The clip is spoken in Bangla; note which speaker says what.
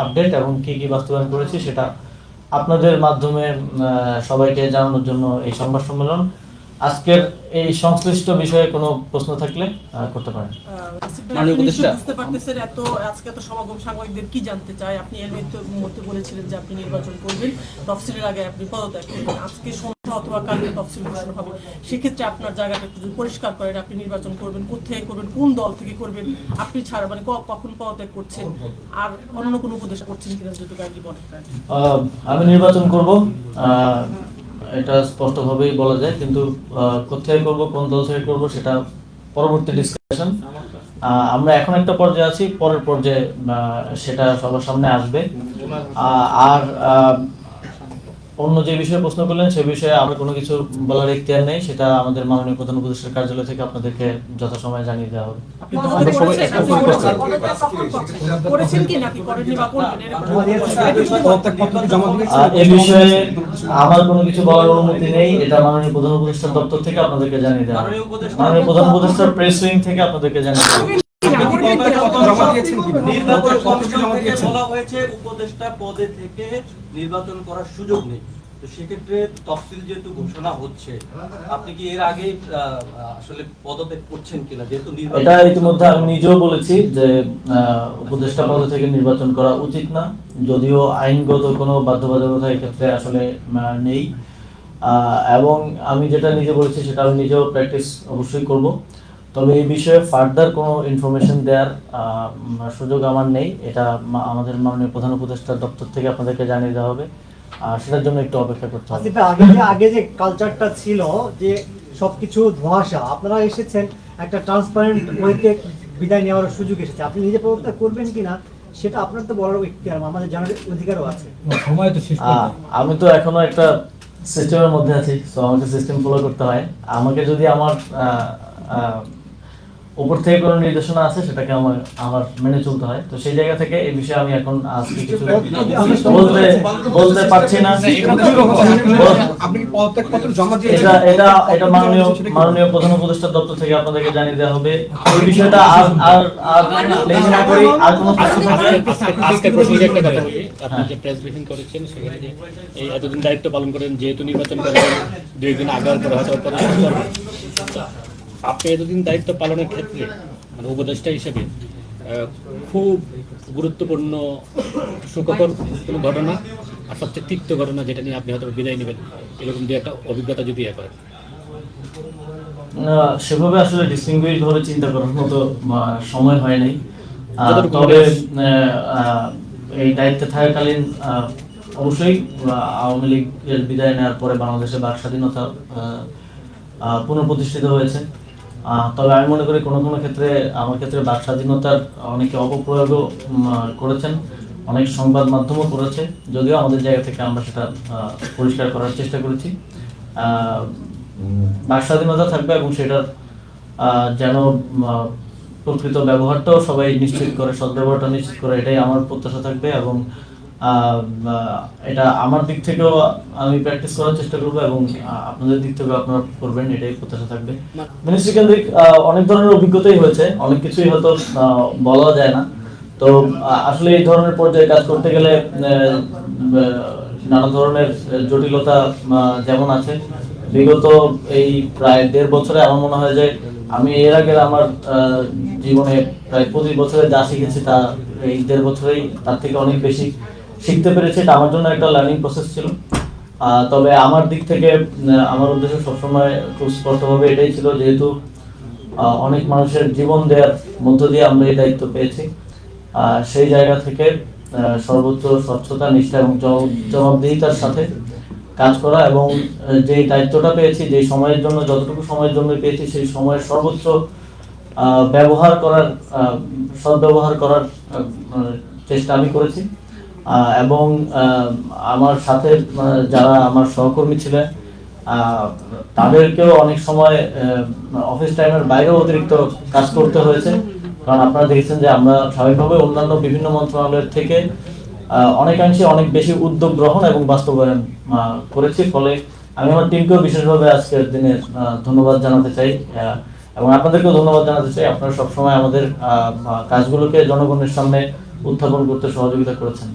Speaker 1: আপডেট এবং কি কি বাস্তবায়ন করেছি সেটা আপনাদের মাধ্যমে সবাইকে জানানোর জন্য এই সংবাদ সম্মেলন। আজকের এই সংশ্লিষ্ট বিষয়ে কোনো প্রশ্ন থাকলে করতে পারেন।
Speaker 2: বুঝতে পারতেছেন আজকে এত সমাগম সাংবাদিকদের কি জানতে চায়? আপনি এর মধ্যে বলেছিলেন যে আপনি নির্বাচন করবেন, তফসিলের আগে আপনি পদত্যাগ করবেন। আজকে সন্ধ্যা অথবা কালকে তফসিল ঘোষণা হবে, সেক্ষেত্রে আপনার জায়গাটা একটু পরিষ্কার করেন। আপনি নির্বাচন করবেন, কোথায় করবেন, কোন দল থেকে করবেন, আপনি ছাড়া মানে কখন পদত্যাগ করছেন, আর অন্য কোনো উপদেশ করছেন কিনা যদি কাইন্ডলি বলেন।
Speaker 1: আমি নির্বাচন করব, এটা স্পষ্টভাবেই বলা যায়, কিন্তু কোথায় করব, কোন দল থেকে করব সেটা পরবর্তী ডিসকাশন। আমরা এখন একটা পর্যায়ে আছি, পরের পর্যায়ে সেটা সবার সামনে আসবে। আর অন্য যে বিষয়ে প্রশ্ন করলেন সে বিষয়ে আমরা কোনো কিছু বলার এখতিয়ার নেই, সেটা আমাদের মাননীয় প্রধান উপদেষ্টার কার্যালয় থেকে আপনাদেরকে যথাসময়ে জানিয়ে দেওয়া হবে। এ বিষয়ে আমার কোনো কিছু বলার অনুমতি নেই, এটা মাননীয় প্রধান উপদেষ্টার দপ্তর থেকে আপনাদেরকে জানিয়ে দেওয়া হবে। মাননীয় প্রধান উপদেষ্টার প্রেস উইং থেকে আপনাদেরকে জানিয়ে দেওয়া হবে।
Speaker 3: উপদেষ্টা পদে থেকে নির্বাচন করার সুযোগ নেই, তো সেক্ষেত্রে তফসিল যেহেতু ঘোষণা হচ্ছে, আপনি কি এর আগে আসলে পদত্যাগ করছেন কিনা? যেহেতু
Speaker 1: এটা ইতিমধ্যে আমি নিজেও বলেছি যে উপদেষ্টা পদ থেকে নির্বাচন করা উচিত না, যদিও আইনগত কোনো বাধ্যবাধকতা এক্ষেত্রে আসলে নেই। এবং আমি যেটা নিজে বলেছি সেটা আমি নিজেও প্র্যাকটিস অবশ্যই করব। তবে এই বিষয়ে ফার্দার কোনো ইনফরমেশন দেওয়ার সুযোগ আমার নেই, এটা আমাদের মাননীয় প্রধান উপদেষ্টার দপ্তর থেকে আপনাদেরকে জানিয়ে দেওয়া হবে। সেটার জন্য একটু অপেক্ষা করতে হবে।
Speaker 4: আগে যে কালচারটা ছিল যে সবকিছু ধোঁয়াশা, আপনারা এসেছেন একটা ট্রান্সপারেন্ট ওয়েতে বিদায় নেওয়ার সুযোগ এসেছে। আপনি নিজে পদত্যাগ করবেন কিনা সেটা আপনার তো বড় এখতিয়ার, আমাদের জানার অধিকারও আছে।
Speaker 1: আমি তো এখনো একটা সিস্টেমের মধ্যে আছি, তো আমাকে সিস্টেম ফলো করতে হয়। আমাকে যদি আমার উপর থেকে কোনো নির্দেশনা আছে সেটাকে আমার মেনে চলতে হয়, তো সেই জায়গা থেকে এই বিষয়ে আমি এখন আজকে কিছু বলতে পারছি না। এটা মাননীয় প্রধান উপদেষ্টার দপ্তর থেকে আপনাদেরকে জানিয়ে দেওয়া হবে। এই বিষয়টা আর লেট না করি, আর কোনো প্রশ্ন থাকলে
Speaker 5: আজকে প্রসঙ্গে একটা কথা বলি। আপনি যে প্রেস ব্রিফিং করেছেন সেখানে যে এই এতদিন দায়িত্ব পালন করেন, যেহেতু নির্বাচন করেন 2 দিন আগে পরে হয়তো আপনি এতদিন দায়িত্ব পালনের ক্ষেত্রে মানে উপদেষ্টা হিসেবে খুব গুরুত্বপূর্ণ সুখকর কোনো ঘটনা আর সবচেয়ে তিক্ত ঘটনা যেটা নিয়ে আপনি হয়তো বিদায় নেবেন, এরকম যে একটা অভিজ্ঞতা যদি করেন।
Speaker 1: সেভাবে আসলে ডিস্টিংগুইশ ভাবে চিন্তা করার মতো সময় হয় নাই। তবে এই দায়িত্বে থাকাকালীন অবশ্যই আওয়ামী লীগের বিদায় নেওয়ার পরে বাংলাদেশে বাক স্বাধীনতা পুনঃপ্রতিষ্ঠিত হয়েছে। তবে আমি মনে করি কোনো কোনো ক্ষেত্রে আমার ক্ষেত্রে বাক স্বাধীনতার অনেকে অপপ্রয়োগও করেছেন, অনেক সংবাদ মাধ্যমও করেছে, যদিও আমাদের জায়গা থেকে আমরা সেটা পরিষ্কার করার চেষ্টা করেছি। বাক স্বাধীনতা থাকবে এবং সেটার যেন প্রকৃত ব্যবহারটাও সবাই নিশ্চিত করে, সদ্ব্যবহারটা নিশ্চিত করে, এটাই আমার প্রত্যাশা থাকবে। এবং এটা আমার দিক থেকেও আমি প্র্যাকটিস করার চেষ্টা করবো এবং আপনাদের দিক থেকেও আপনারা করবেন, এটাই প্রত্যাশা থাকবে। মিনিস্ট্রি কেন্দ্রিক অনেক ধরনের অভিজ্ঞতাই হয়েছে, অনেক কিছুই হয়তো বলা যায় না। তো আসলে এই ধরনের পর্যায়ে কাজ করতে গেলে নানা ধরনের জটিলতা যেমন আছে। বিগত এই প্রায় 1.5 বছরে আমার মনে হয় যে আমি এর আগে আমার জীবনে প্রায় 25 বছরে যা শিখেছি তা এই 1.5 বছরেই তার থেকে অনেক বেশি শিখতে পেরেছি। এটা আমার জন্য একটা লার্নিং প্রসেস ছিল। তবে আমার দিক থেকে আমার উদ্দেশ্য সবসময় খুব স্পষ্টভাবে এটাই ছিল, যেহেতু অনেক মানুষের জীবন দেওয়ার মধ্য দিয়ে আমরা এই দায়িত্ব পেয়েছি, সেই জায়গা থেকে সর্বোচ্চ স্বচ্ছতা, নিষ্ঠা এবং জবাবদিহিতার সাথে কাজ করা এবং যে দায়িত্বটা পেয়েছি, যে সময়ের জন্য যতটুকু সময়ের জন্য পেয়েছি সেই সময়ের সর্বোচ্চ ব্যবহার করার, সদ্ব্যবহার করার চেষ্টা আমি করেছি। এবং আমার সাথে যারা আমার সহকর্মী ছিলেন তাদেরকেও অনেক সময় অফিস টাইমের বাইরেও অতিরিক্ত কাজ করতে হয়েছে, কারণ আপনারা দেখেছেন যে আমরা স্বাভাবিকভাবে অন্যান্য বিভিন্ন মন্ত্রণালয়ের থেকে অনেকাংশে অনেক বেশি উদ্যোগ গ্রহণ এবং বাস্তবায়ন করেছি। ফলে আমি আমার টিমকেও বিশেষভাবে আজকের দিনে ধন্যবাদ জানাতে চাই এবং আপনাদেরকেও ধন্যবাদ জানাতে চাই। আপনারা সবসময় আমাদের কাজগুলোকে জনগণের সামনে উত্থাপন করতে সহযোগিতা করেছেন।